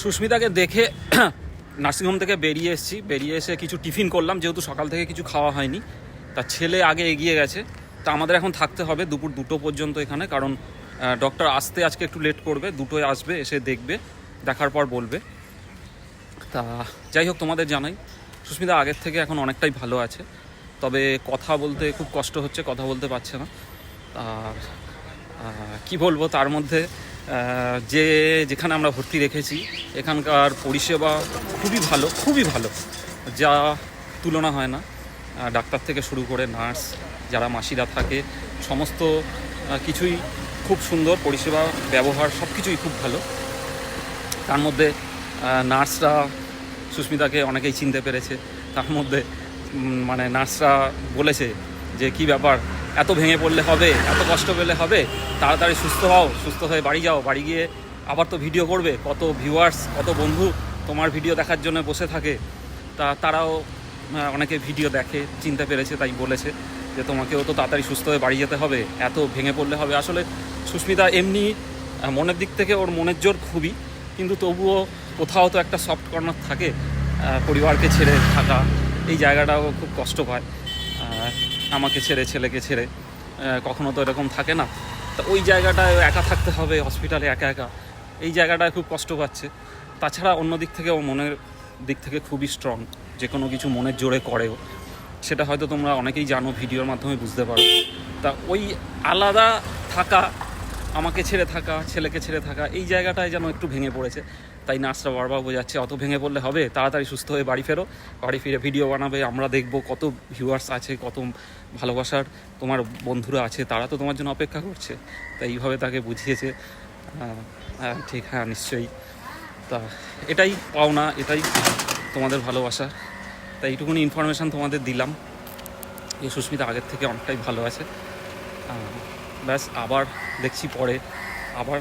সুস্মিতাকে দেখে নার্সিংহোম থেকে বেরিয়ে এসে কিছু টিফিন করলাম, যেহেতু সকাল থেকে কিছু খাওয়া হয়নি। তার ছেলে আগে এগিয়ে গেছে, তা আমাদের এখন থাকতে হবে দুপুর 2টো পর্যন্ত এখানে, কারণ ডক্টর আসতে আজকে একটু লেট করবে, 2টোয় আসবে, এসে দেখবে, দেখার পর বলবে। তা যাই হোক, তোমাদের জানাই সুস্মিতা আগের থেকে এখন অনেকটাই ভালো আছে, তবে কথা বলতে খুব কষ্ট হচ্ছে, কথা বলতে পারছে না। আর কি বলবো, তার মধ্যে যেখানে আমরা ভর্তি রেখেছি এখানকার পরিষেবা খুবই ভালো, যা তুলনা হয় না। ডাক্তার থেকে শুরু করে নার্স, যারা মাসিরা থাকে, সমস্ত কিছুই খুব সুন্দর, পরিষেবা, ব্যবহার সব কিছুই খুব ভালো। তার মধ্যে নার্সরা সুস্মিতাকে অনেকেই চিনতে পেরেছে। তার মধ্যে মানে নার্সরা বলেছে যে কী ব্যাপার, এত ভেঙে পড়লে হবে, এত কষ্ট পেলে হবে, তাড়াতাড়ি সুস্থ হও, সুস্থ হয়ে বাড়ি যাও, বাড়ি গিয়ে আবার তো ভিডিও করবে, কত ভিউয়ার্স, কত বন্ধু তোমার ভিডিও দেখার জন্য বসে থাকে। তারাও অনেকে ভিডিও দেখে, চিনতে পেরেছে, তাই বলেছে যে তোমাকেও তো তাড়াতাড়ি সুস্থ হয়ে বাড়ি যেতে হবে, এত ভেঙে পড়লে হবে। আসলে সুস্মিতা এমনি মনের দিক থেকে ওর মনের জোর খুবই, কিন্তু তবুও কোথাও তো একটা সফট কর্নার থাকে। পরিবারকে ছেড়ে থাকা, এই জায়গাটাও খুব কষ্ট পায়। আমাকে ছেড়ে, ছেলেকে ছেড়ে কখনো তো এরকম থাকে না। তো ওই জায়গাটায় একা থাকতে হবে, হসপিটালে একা একা, এই জায়গাটায় খুব কষ্ট পাচ্ছে। তাছাড়া অন্য দিক থেকে ও মনের দিক থেকে খুবই স্ট্রং, যে কোনো কিছু মনের জোরে করেও, সেটা হয়তো তোমরা অনেকেই জানো, ভিডিওর মাধ্যমে বুঝতে পারো। তা ওই আলাদা থাকা, আমাকে ছেড়ে থাকা, ছেলেকে ছেড়ে থাকা, এই জায়গাটায় যেন একটু ভেঙে পড়েছে। তাই নার্সরা বারবার বোঝাচ্ছে, অত ভেঙে পড়লে হবে, তাড়াতাড়ি সুস্থ হয়ে বাড়ি ফেরো, বাড়ি ফিরে ভিডিও বানাবে, আমরা দেখব, কত ভিউয়ার্স আছে, কত ভালোবাসার তোমার বন্ধুরা আছে, তারা তো তোমার জন্য অপেক্ষা করছে। তাই এইভাবে তাকে বুঝিয়েছে। ঠিক, হ্যাঁ, নিশ্চয়ই। তা এটাই পাওনা, এটাই তোমাদের ভালোবাসা। তাই এইটুকুনি ইনফরমেশান তোমাদের দিলাম, এই সুস্মিতা আগের থেকে অনেকটাই ভালো আছে। ব্যাস, আবার দেখছি পরে আবার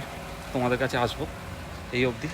তোমাদের কাছে আসবো। এই অবধি।